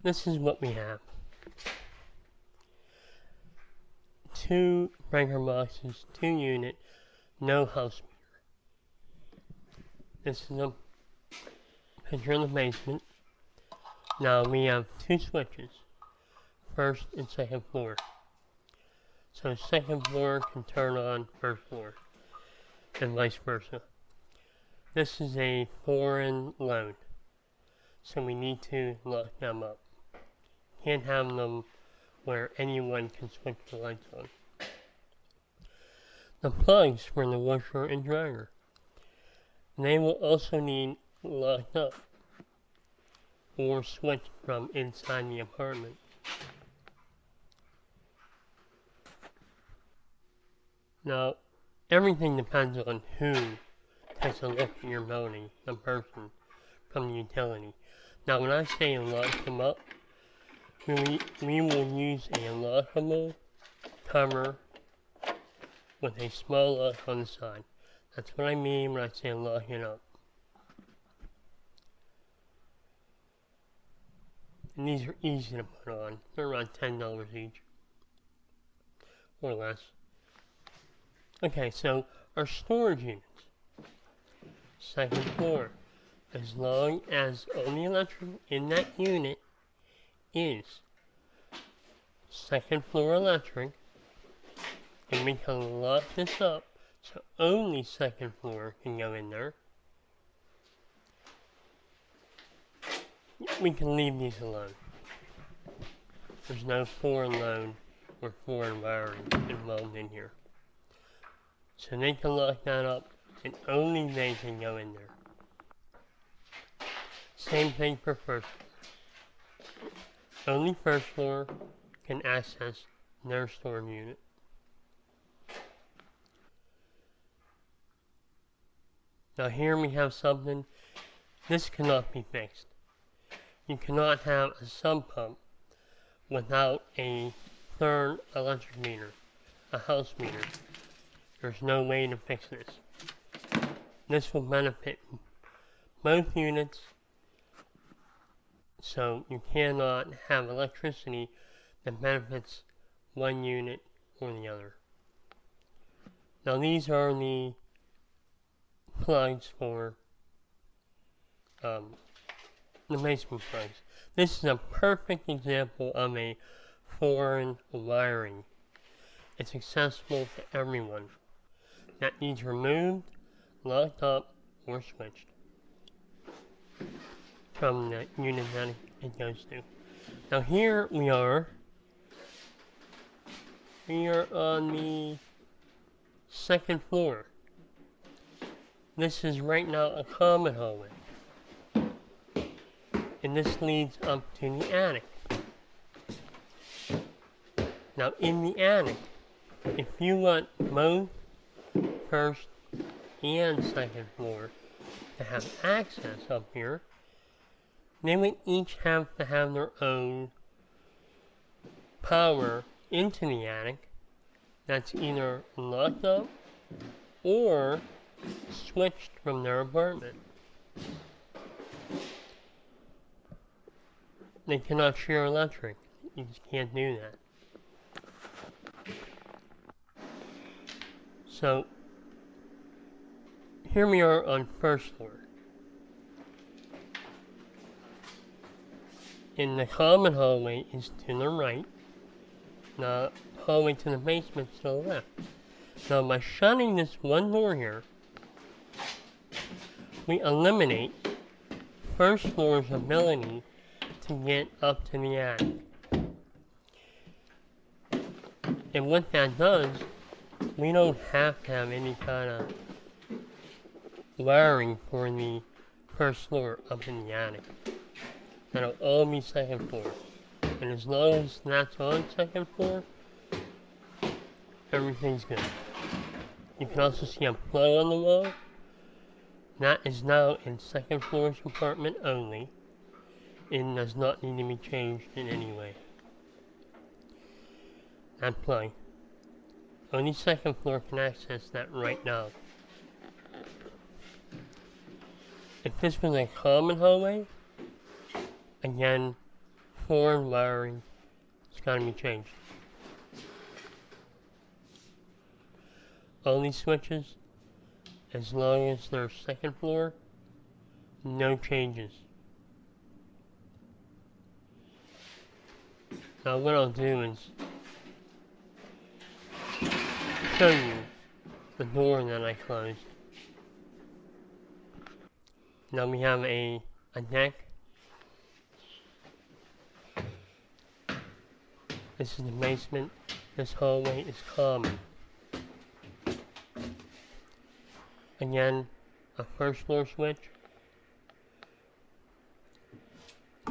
this is what we have. 2 breaker boxes, 2 unit, no house meter. This is a picture of the basement. Now we have 2 switches, first and second floor. So second floor can turn on first floor, and vice versa. This is a foreign loan, so we need to lock them up. Can't have them where anyone can switch the lights on. The plugs for the washer and dryer, they will also need locked up or switched from inside the apartment. Now, everything depends on who takes a look at your building, the person from the utility. Now, when I say lock them up, we will use a lockable cover with a small lock on the side. That's what I mean when I say lock it up. And these are easy to put on. They're around $10 each, or less. Okay, so our storage units. Second floor. As long as all the electric in that unit is second floor electric, and we can lock this up so only second floor can go in there, we can leave these alone. There's no foreign loan or foreign wiring involved in here. So they can lock that up and only they can go in there. Same thing for first floor. Only first floor can access their storage unit. Now here we have something, this cannot be fixed. You cannot have a sump pump without a third electric meter, a house meter. There's no way to fix this. This will benefit both units, so you cannot have electricity that benefits one unit or the other. Now these are the plugs for the basement plugs. This is a perfect example of a foreign wiring. It's accessible to everyone. That needs removed, locked up, or switched from the unit that it goes to. Now here we are on the second floor. This is right now a common hallway, and this leads up to the attic. Now in the attic, if you want both first and second floor to have access up here, they would each have to have their own power into the attic that's either locked up or switched from their apartment. They cannot share electric. You just can't do that. So here we are on first floor. And the common hallway is to the right. The hallway to the basement is to the left. Now by shutting this one door here, we eliminate first floor's ability to get up to the attic. And what that does, we don't have to have any kind of wiring for the first floor up in the attic. That'll all be second floor. And as long as that's on second floor, everything's good. You can also see a plug on the wall. That is now in second floor's apartment only, and does not need to be changed in any way. That plug. Only second floor can access that right now. If this was a common hallway, again, foreign wiring is going to be changed. All these switches, as long as they're second floor, no changes. Now what I'll do is show you the door that I closed. Now we have a deck. This is the basement. This hallway is common. Again, a first floor switch.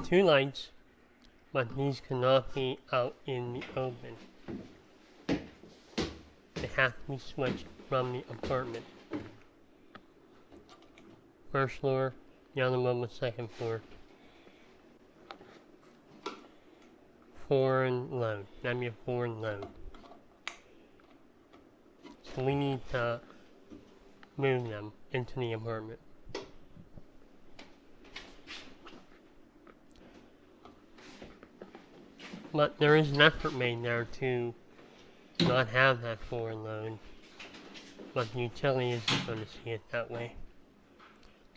2 lights, but these cannot be out in the open. They have to be switched from the apartment. First floor, the other one was second floor. Foreign load. That'd be a foreign load. So we need to move them into the apartment. But there is an effort made there to not have that foreign load. But the utility isn't going to see it that way.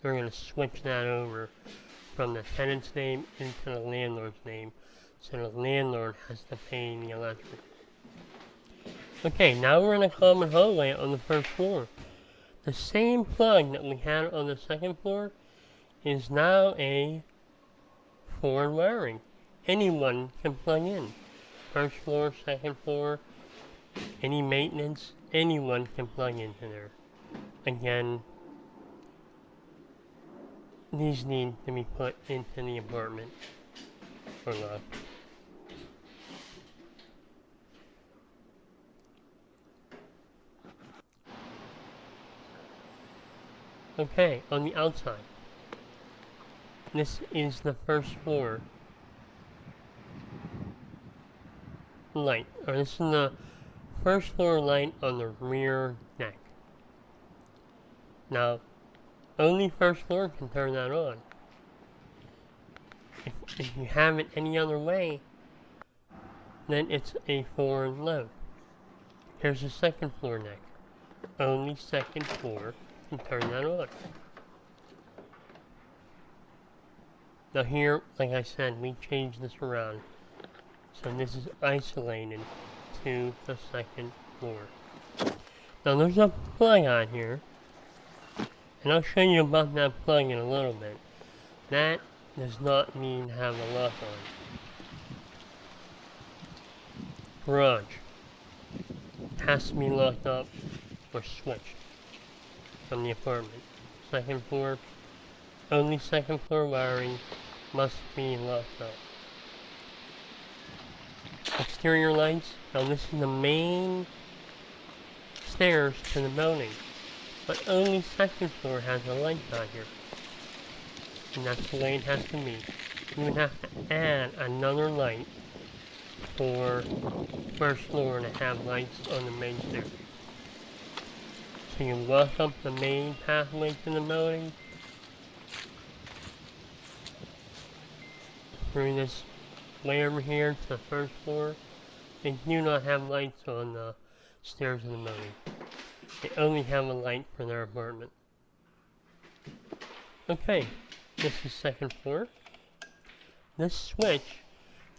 We're going to switch that over from the tenant's name into the landlord's name, so the landlord has to pay the electric. Okay, now we're in a common hallway on the first floor. The same plug that we had on the second floor is now a foreign wiring. Anyone can plug in. First floor, second floor, any maintenance, anyone can plug into there. Again, these need to be put into the apartment or locked. Okay, on the outside, this is the first floor light, or this is the first floor light on the rear deck. Now, only first floor can turn that on. If you have it any other way, then it's a foreign load. Here's the second floor deck. Only second floor can turn that on. Now here, like I said, we changed this around. So this is isolated to the second floor. Now there's a plug on here. And I'll show you about that plug in a little bit. That does not mean to have a lock on. Garage has to be locked up or switched from the apartment. Second floor, only second floor wiring must be locked up. Exterior lights, now this is the main stairs to the building. But only second floor has a light on here. And that's the way it has to be. You would have to add another light for first floor to have lights on the main stairs. So you walk up the main pathway to the building, through this way over here to the first floor. They do not have lights on the stairs of the building. They only have a light for their apartment. Okay, this is second floor. This switch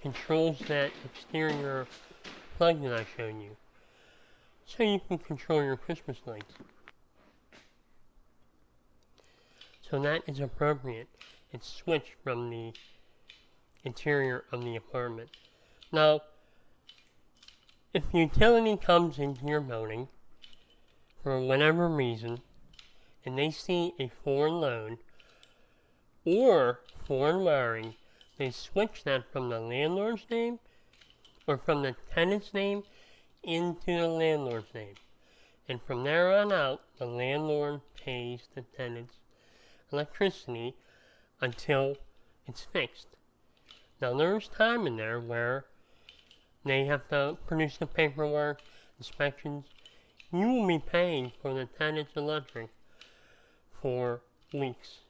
controls that exterior plug that I showed you. So you can control your Christmas lights. So that is appropriate. It's switched from the interior of the apartment. Now, if utility comes into your building for whatever reason, and they see a foreign load or foreign wiring, they switch that from the landlord's name or from the tenant's name into the landlord's name. And from there on out, the landlord pays the tenant's electricity until it's fixed. Now there's time in there where they have to produce the paperwork, inspections. You will be paying for the tenant's electric for weeks.